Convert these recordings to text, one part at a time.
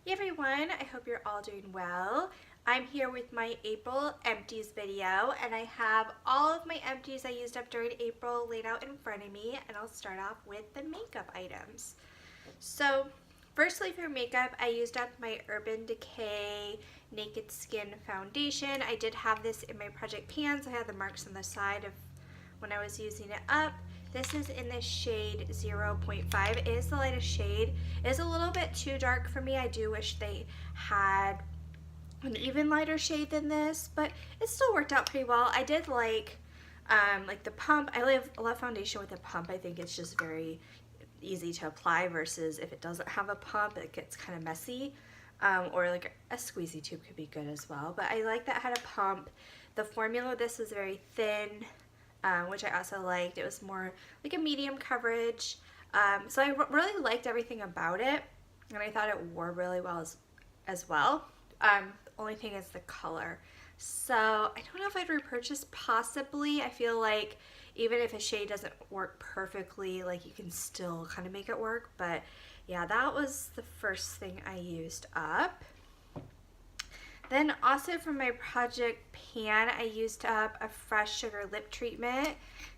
Hey everyone, I hope you're all doing well. I'm here with my April empties video, and I have all of my empties I used up during April laid out in front of me, and I'll start off with the makeup items. So firstly, for makeup, I used up my Urban Decay Naked Skin Foundation. I did have this in my project pans. I had the marks on the side of when I was using it up. This is in the shade 0.5. It is the lightest shade. It is a little bit too dark for me. I do wish they had an even lighter shade than this, but it still worked out pretty well. I did like the pump. I love foundation with a pump. I think it's just very easy to apply versus if it doesn't have a pump, it gets kind of messy. Or like a squeezy tube could be good as well. But I like that it had a pump. The formula of this was very thin, which I also liked. It was more like a medium coverage. So I really liked everything about it, and I thought it wore really well as well. The only thing is the color. So I don't know if I'd repurchase, possibly. I feel like even if a shade doesn't work perfectly, like you can still kind of make it work. But yeah, that was the first thing I used up. Then also for my project pan, I used up a Fresh Sugar lip treatment.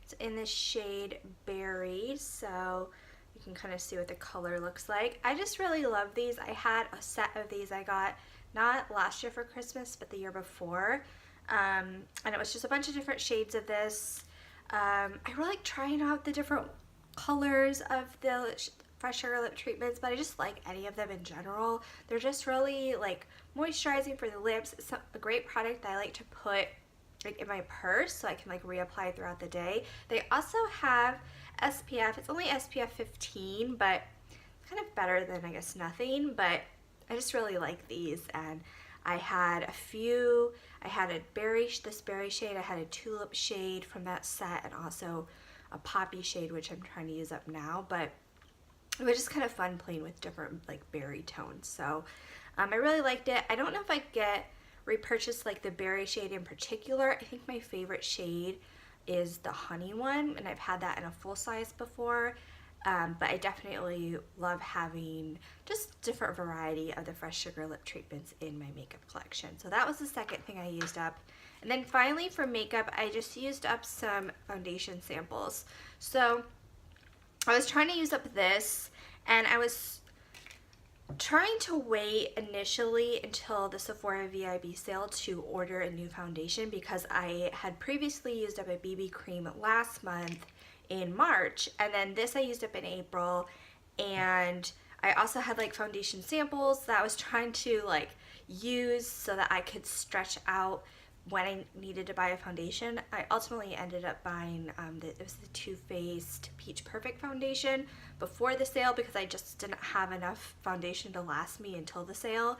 It's in the shade Berry, so you can kind of see what the color looks like. I just really love these. I had a set of these I got not last year for Christmas, but the year before. And it was just a bunch of different shades of this. I really like trying out the different colors of the Fresh Sugar lip treatments, but I just like any of them in general. They're just really like moisturizing for the lips. It's a great product that I like to put like in my purse so I can like reapply throughout the day. They also have SPF. It's only SPF 15, but it's kind of better than I guess nothing, but I just really like these. And I had a few. I had this berry shade, I had a tulip shade from that set, and also a poppy shade, which I'm trying to use up now. But it was just kind of fun playing with different like berry tones. So I really liked it. I don't know if I repurchase like the berry shade in particular. I think my favorite shade is the honey one, and I've had that in a full size before. But I definitely love having just different variety of the Fresh Sugar lip treatments in my makeup collection. So that was the second thing I used up. And then finally for makeup, I just used up some foundation samples. So I was trying to use up this, and I was trying to wait initially until the Sephora VIB sale to order a new foundation, because I had previously used up a BB cream last month in March, and then this I used up in April. And I also had like foundation samples that I was trying to like use so that I could stretch out when I needed to buy a foundation. I ultimately ended up buying it was the Too Faced Peach Perfect foundation before the sale, because I just didn't have enough foundation to last me until the sale.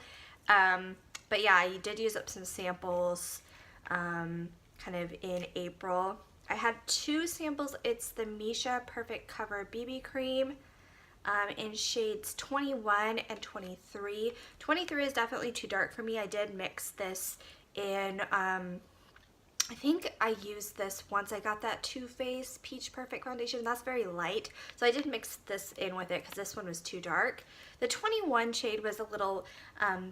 But yeah, I did use up some samples kind of in April. I had two samples. It's the Misha Perfect Cover BB Cream in shades 21 and 23. 23 is definitely too dark for me. I did mix this in, I think I used this once I got that Too Faced Peach Perfect foundation. That's very light, so I did mix this in with it because this one was too dark. The 21 shade was a little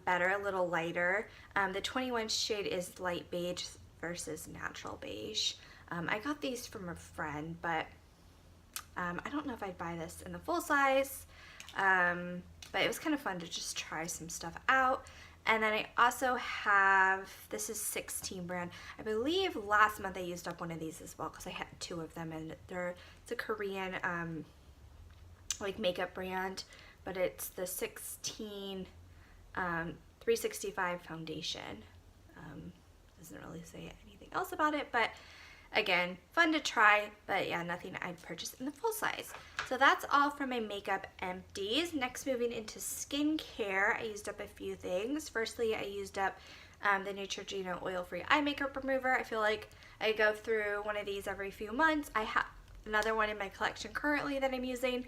better, a little lighter. The 21 shade is light beige versus natural beige. I got these from a friend, but I don't know if I'd buy this in the full size, but it was kind of fun to just try some stuff out. And then I also have, this is 16 brand. I believe last month I used up one of these as well, because I had two of them, and it's a Korean like makeup brand, but it's the 16 365 foundation. Doesn't really say anything else about it, but again, fun to try, but yeah, nothing I'd purchase in the full size. So that's all for my makeup empties. Next, moving into skincare, I used up a few things. Firstly, I used up the Neutrogena oil-free eye makeup remover. I feel like I go through one of these every few months. I have another one in my collection currently that I'm using.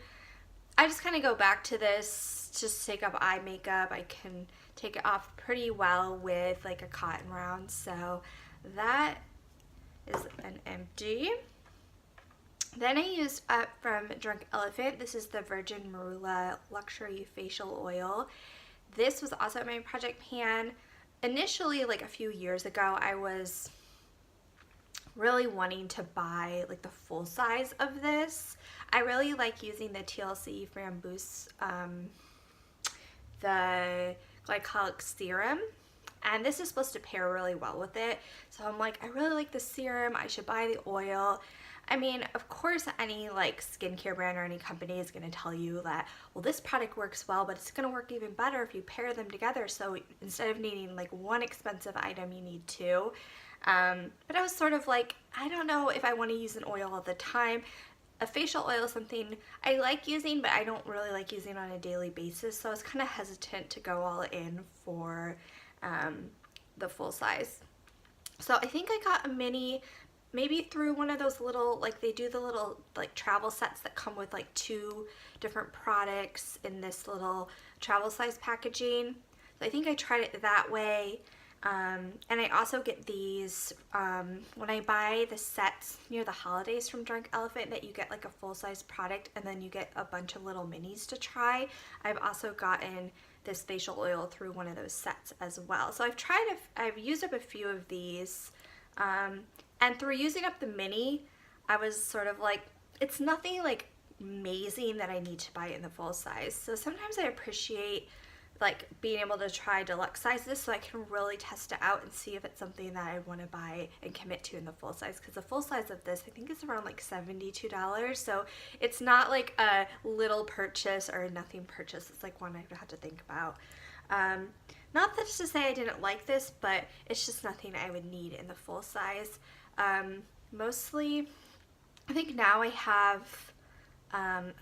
I just kind of go back to this just to take up eye makeup. I can take it off pretty well with like a cotton round. So that is an empty. Then I used up from Drunk Elephant. This is the Virgin Marula Luxury Facial Oil. This was also in my project pan. Initially, like a few years ago, I was really wanting to buy like the full size of this. I really like using the TLC Framboos, the glycolic serum, and this is supposed to pair really well with it. So I'm like, I really like the serum, I should buy the oil. I mean, of course, any like skincare brand or any company is going to tell you that, well, this product works well, but it's going to work even better if you pair them together. So instead of needing like one expensive item, you need two. But I was sort of like, I don't know if I want to use an oil all the time. A facial oil is something I like using, but I don't really like using on a daily basis. So I was kind of hesitant to go all in for the full size. So I think I got a mini, maybe through one of those little, like they do the little like travel sets that come with like 2 different products in this little travel size packaging. So I think I tried it that way. And I also get these when I buy the sets near the holidays from Drunk Elephant, that you get like a full-size product and then you get a bunch of little minis to try. I've also gotten this facial oil through one of those sets as well. So I've used up a few of these, and through using up the mini, I was sort of like, it's nothing like amazing that I need to buy it in the full size. So sometimes I appreciate like being able to try deluxe sizes so I can really test it out and see if it's something that I want to buy and commit to in the full size, because the full size of this I think is around like $72, so it's not like a little purchase or a nothing purchase. It's like one I have to think about. Not that to say I didn't like this, but it's just nothing I would need in the full size. Mostly I think now I have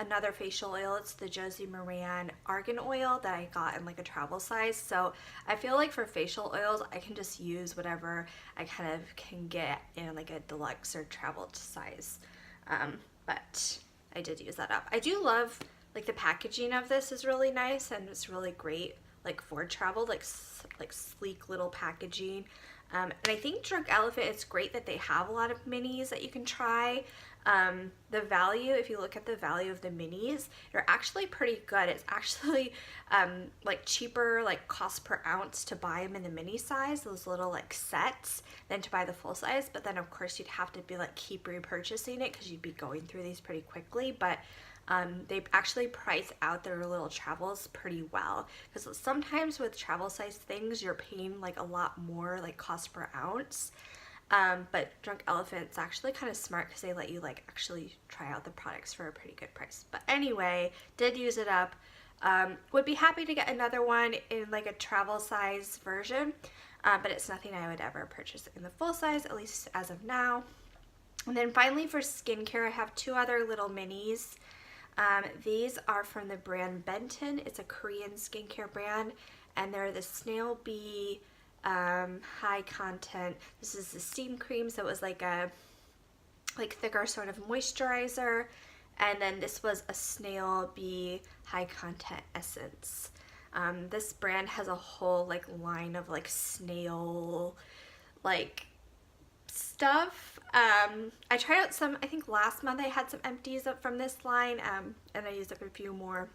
another facial oil. It's the Josie Maran Argan Oil that I got in like a travel size. So I feel like for facial oils, I can just use whatever I kind of can get in like a deluxe or travel size. But I did use that up. I do love like the packaging of this is really nice, and it's really great like for travel, like sleek little packaging. And I think Drunk Elephant, it's great that they have a lot of minis that you can try. The value, if you look at the value of the minis, they're actually pretty good. It's actually like cheaper, like cost per ounce to buy them in the mini size, those little like sets, than to buy the full size. But then of course you'd have to be like keep repurchasing it because you'd be going through these pretty quickly. But they actually price out their little travels pretty well, because sometimes with travel size things you're paying like a lot more like cost per ounce. But Drunk Elephant's actually kind of smart because they let you like actually try out the products for a pretty good price. But anyway, did use it up. Would be happy to get another one in like a travel size version, but it's nothing I would ever purchase in the full size, at least as of now. And then finally for skincare, I have 2 other little minis. These are from the brand Benton. It's a Korean skincare brand, and they're the snail bee high content. This is the steam cream, so it was like a thicker sort of moisturizer, and then this was a snail bee high content essence. This brand has a whole like line of like snail like stuff. I tried out some, I think last month I had some empties up from this line, and I used up a few more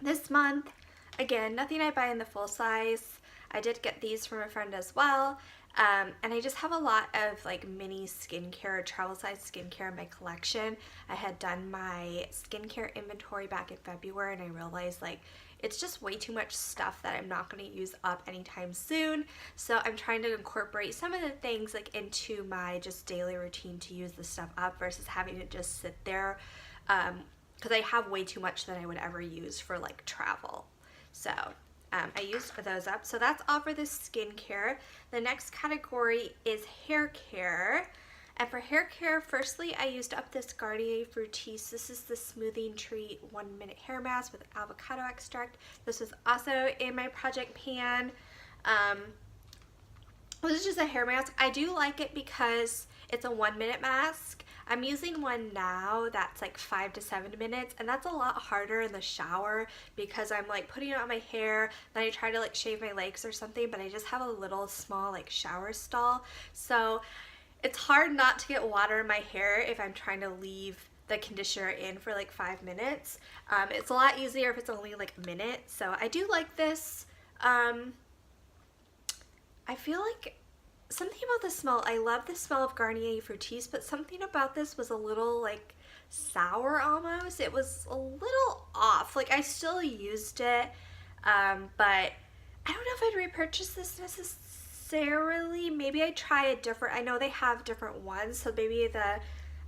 this month. Again, nothing I buy in the full size. I did get these from a friend as well, and I just have a lot of like mini skincare, travel size skincare in my collection. I had done my skincare inventory back in February, and I realized like it's just way too much stuff that I'm not going to use up anytime soon. So I'm trying to incorporate some of the things like into my just daily routine to use the stuff up versus having it just sit there, because I have way too much that I would ever use for like travel. So I used those up. So that's all for the skincare. The next category is hair care. And for hair care, firstly, I used up this Garnier Fructis. This is the Smoothing Treat 1 Minute Hair Mask with avocado extract. This was also in my project pan. This is just a hair mask. I do like it because it's a 1 minute mask. I'm using one now that's like 5 to 7 minutes, and that's a lot harder in the shower because I'm like putting it on my hair, then I try to like shave my legs or something, but I just have a little small like shower stall. So it's hard not to get water in my hair if I'm trying to leave the conditioner in for like 5 minutes. It's a lot easier if it's only like a minute. So I do like this. I feel like something about the smell, I love the smell of Garnier Fructis, but something about this was a little like sour almost. It was a little off. Like I still used it, but I don't know if I'd repurchase this necessarily. Maybe I'd try a different, I know they have different ones, so maybe the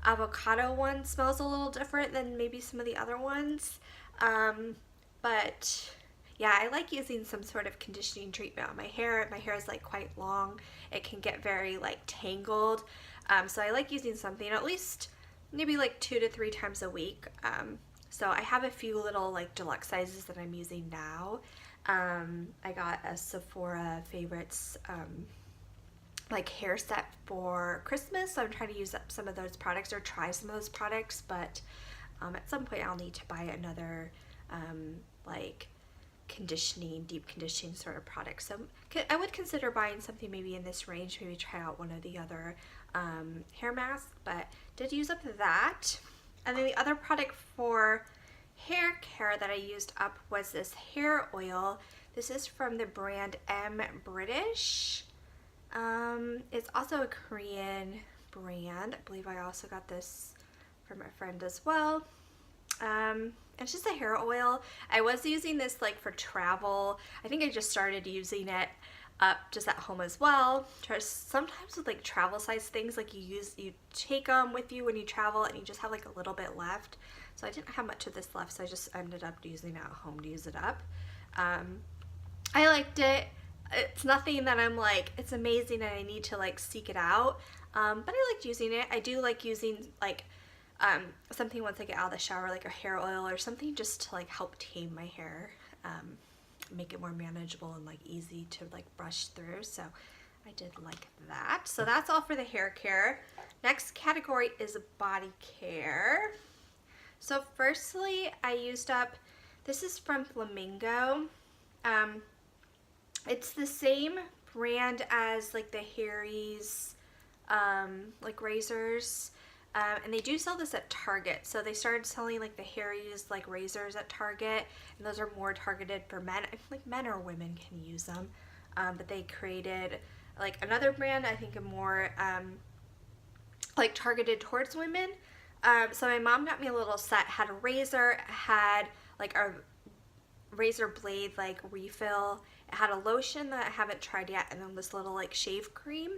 avocado one smells a little different than maybe some of the other ones. But yeah, I like using some sort of conditioning treatment on my hair. My hair is like quite long. It can get very like tangled. So I like using something at least maybe like 2 to 3 times a week. So I have a few little like deluxe sizes that I'm using now. I got a Sephora Favorites like hair set for Christmas, so I'm trying to use up some of those products or try some of those products, but at some point I'll need to buy another like deep conditioning sort of product. So I would consider buying something maybe in this range, maybe try out one of the other hair masks, but did use up that. And then the other product for hair care that I used up was this hair oil. This is from the brand M British. It's also a Korean brand. I believe I also got this from a friend as well. It's just a hair oil. I was using this like for travel. I think I just started using it up just at home as well. Sometimes with like travel size things, like you take them with you when you travel and you just have like a little bit left. So I didn't have much of this left, so I just ended up using it at home to use it up. I liked it. It's nothing that I'm like, it's amazing and I need to like seek it out. But I liked using it. I do like using like something once I get out of the shower, like a hair oil or something, just to like help tame my hair, make it more manageable and like easy to like brush through. So I did like that. So that's all for the hair care. Next category is body care. So firstly, I used up, this is from Flamingo. It's the same brand as like the Harry's like razors. And they do sell this at Target. So they started selling like the Harry's like razors at Target, and those are more targeted for men. I feel like men or women can use them. But they created like another brand, I think a more like targeted towards women. So my mom got me a little set, had a razor, had like a razor blade like refill, it had a lotion that I haven't tried yet, and then this little like shave cream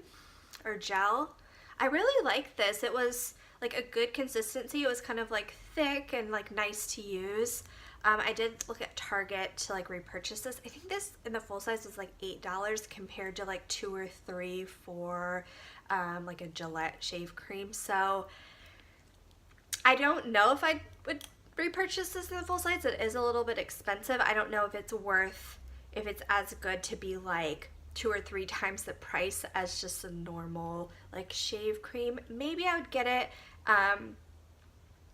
or gel. I really liked this. It was like a good consistency. It was kind of like thick and like nice to use. I did look at Target to like repurchase this. I think this in the full size was like $8 compared to like $2 or $3 for like a Gillette shave cream. So I don't know if I would repurchase this in the full size. It is a little bit expensive. I don't know if it's as good to be like 2 or 3 times the price as just a normal like shave cream. Maybe I would get it,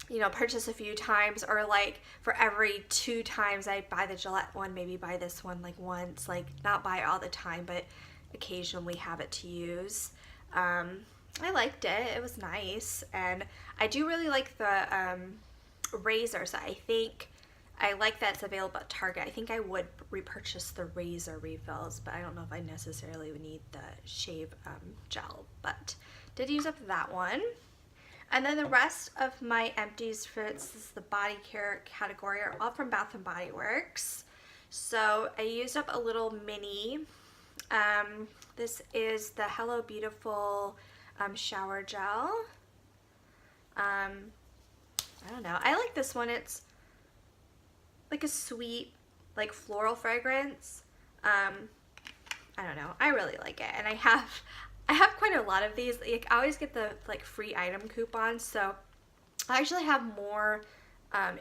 you know, purchase a few times, or like for every 2 times I buy the Gillette one, maybe buy this one like once, like not buy all the time, but occasionally have it to use. I liked it. It was nice, and I do really like the razors. I think I like that it's available at Target. I think I would repurchase the razor refills, but I don't know if I necessarily would need the shave gel, but did use up that one. And then the rest of my empties for this is the body care category are all from Bath & Body Works. So I used up a little mini. This is the Hello Beautiful shower gel. I don't know. I like this one. It's like a sweet, like floral fragrance. I don't know. I really like it, and I have quite a lot of these. Like, I always get the like free item coupons, so I actually have more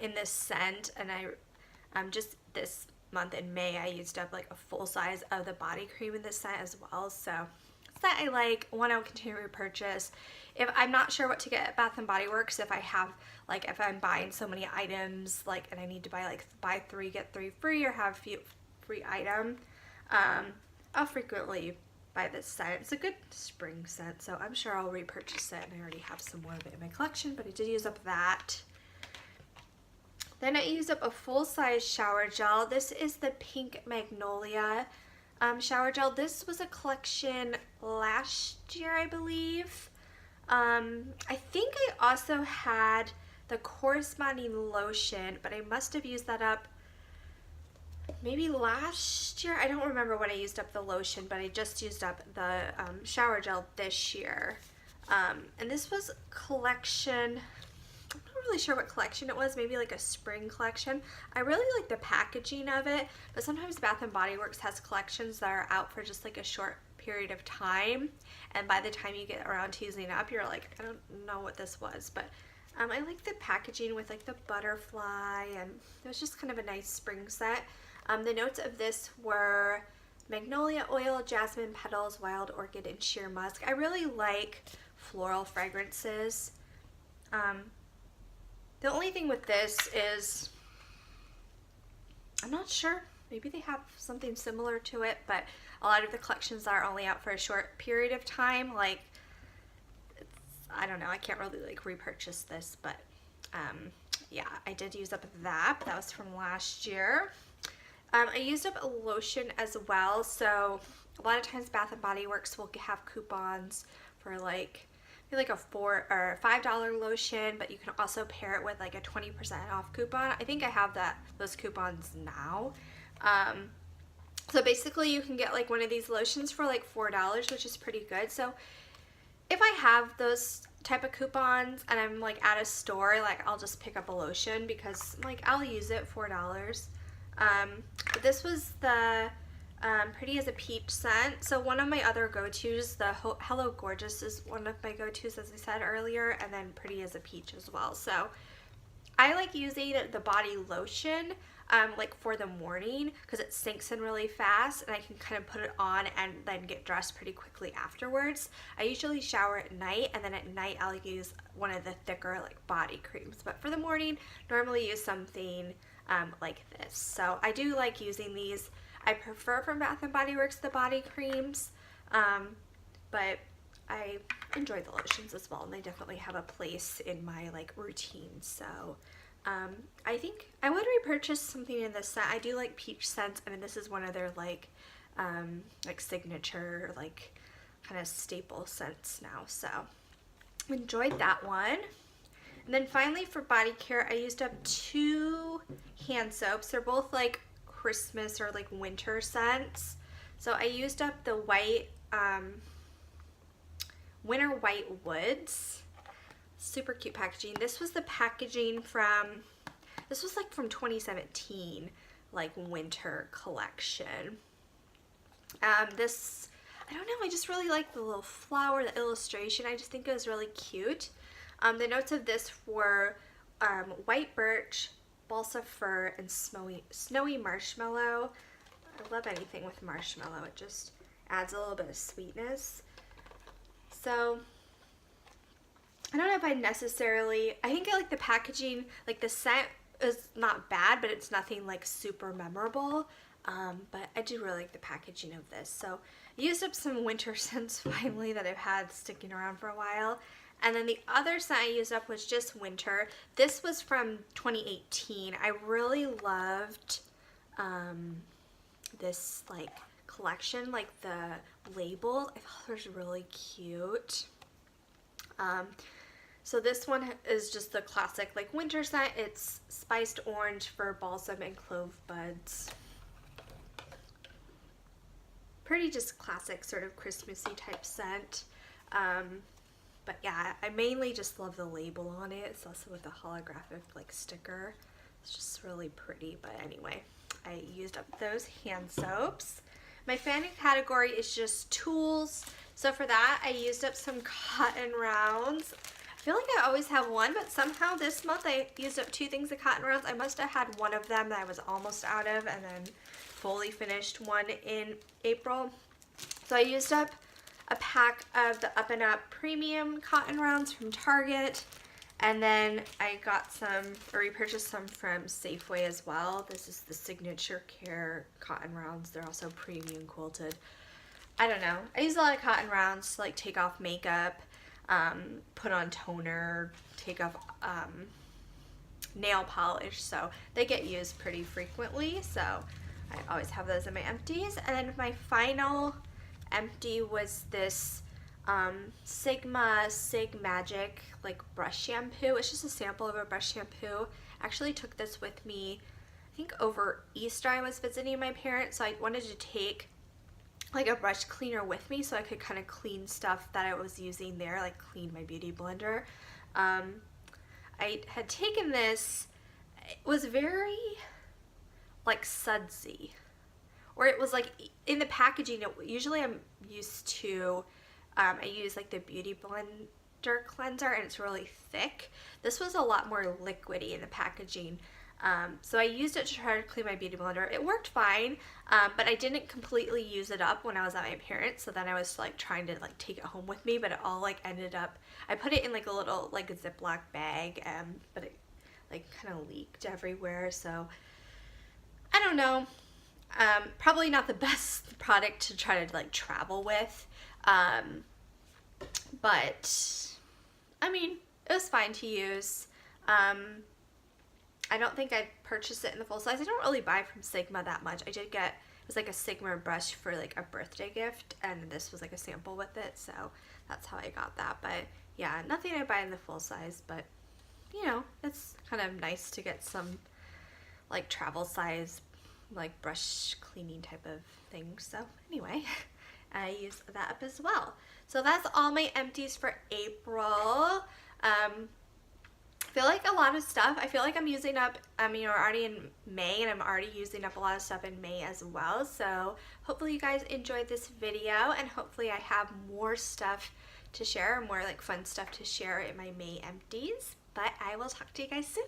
in this scent. And I just this month in May I used up like a full size of the body cream in this scent as well. So it's that I like. One I'll continue to repurchase. If I'm not sure what to get at Bath & Body Works, if I'm buying so many items, like, and I need to buy 3 get 3 free, or have a few free item, I'll frequently buy this scent. It's a good spring scent, so I'm sure I'll repurchase it, and I already have some more of it in my collection, but I did use up that. Then I used up a full-size shower gel. This is the Pink Magnolia shower gel. This was a collection last year, I believe. I think I also had the corresponding lotion, but I must have used that up maybe last year. I don't remember when I used up the lotion, but I just used up the shower gel this year. And this was collection, I'm not really sure what collection it was, maybe like a spring collection. I really like the packaging of it, but sometimes Bath & Body Works has collections that are out for just like a short period of time, and by the time you get around to using it up, you're like, I don't know what this was, but I like the packaging with like the butterfly, and it was just kind of a nice spring set. The notes of this were magnolia oil, jasmine petals, wild orchid, and sheer musk. I really like floral fragrances. The only thing with this is, I'm not sure, maybe they have something similar to it, but a lot of the collections are only out for a short period of time. Like, I don't know, I can't really like repurchase this, but yeah, I did use up that, but that was from last year. I used up a lotion as well, so a lot of times Bath & Body Works will have coupons for like maybe like a $4 or $5 lotion, but you can also pair it with like a 20% off coupon. I think I have those coupons now. So basically you can get like one of these lotions for like $4, which is pretty good. So if I have those type of coupons and I'm like at a store, like I'll just pick up a lotion because like I'll use it, $4. But this was the Pretty as a Peach scent. So one of my other go-tos, the Hello Gorgeous is one of my go-tos, as I said earlier, and then Pretty as a Peach as well. So I like using the body lotion like for the morning because it sinks in really fast and I can kind of put it on and then get dressed pretty quickly afterwards. I usually shower at night, and then at night I'll use one of the thicker like body creams, but for the morning normally use something like this. So I do like using these. I prefer from Bath & Body Works the body creams, but I enjoy the lotions as well, and they definitely have a place in my like routine. So I think I would repurchase something in this scent. I do like peach scents. I mean, this is one of their like signature, like kind of staple scents now. So enjoyed that one. And then finally for body care, I used up 2 hand soaps. They're both like Christmas or like winter scents. So I used up the white Winter White Woods. Super cute packaging. This was the packaging from, this was like from 2017, like winter collection. This, I don't know, I just really like the little flower, the illustration. I just think it was really cute. The notes of this were white birch, balsa fir, and snowy marshmallow. I love anything with marshmallow. It just adds a little bit of sweetness. So I don't know if I necessarily, I think I like the packaging, like the scent is not bad, but it's nothing like super memorable. But I do really like the packaging of this. So I used up some winter scents finally that I've had sticking around for a while. And then the other scent I used up was just winter. This was from 2018. I really loved this like collection, like the label. I thought it was really cute. So this one is just the classic like winter scent. It's spiced orange, fir balsam, and clove buds. Pretty just classic sort of Christmassy type scent. But yeah, I mainly just love the label on it. It's also with a holographic like sticker. It's just really pretty. But anyway, I used up those hand soaps. My final category is just tools. So for that, I used up some cotton rounds. I feel like I always have one, but somehow this month I used up 2 things of cotton rounds. I must have had one of them that I was almost out of and then fully finished one in April. So I used up a pack of the Up and Up premium cotton rounds from Target, and then I got some, or repurchased some from Safeway as well. This is the Signature Care cotton rounds. They're also premium quilted. I don't know. I use a lot of cotton rounds to like take off makeup, put on toner, take off nail polish, so they get used pretty frequently, so I always have those in my empties. And then my final empty was this Sigma Sig Magic like brush shampoo. It's just a sample of a brush shampoo. I actually took this with me, I think over Easter. I was visiting my parents, so I wanted to take like a brush cleaner with me so I could kind of clean stuff that I was using there, like clean my beauty blender. I had taken this, it was very like sudsy, or it was like in the packaging, usually I'm used to, I use like the Beauty Blender cleanser and it's really thick. This was a lot more liquidy in the packaging. So I used it to try to clean my beauty blender. It worked fine, but I didn't completely use it up when I was at my parents, so then I was like trying to like take it home with me, but it all like ended up, I put it in like a little like a Ziploc bag, but it like kind of leaked everywhere, so I don't know. Probably not the best product to try to like travel with, but I mean, it was fine to use. I don't think I'd purchase it in the full size. I don't really buy from Sigma that much. I did get, it was like a Sigma brush for like a birthday gift, and this was like a sample with it, so that's how I got that. But yeah, nothing I buy in the full size, but you know, it's kind of nice to get some like travel size like brush cleaning type of thing. So anyway, I use that up as well. So that's all my empties for April. I feel like a lot of stuff, I feel like I'm using up, we're already in May, and I'm already using up a lot of stuff in May as well. So hopefully you guys enjoyed this video, and hopefully I have more stuff to share, more like fun stuff to share in my May empties. But I will talk to you guys soon.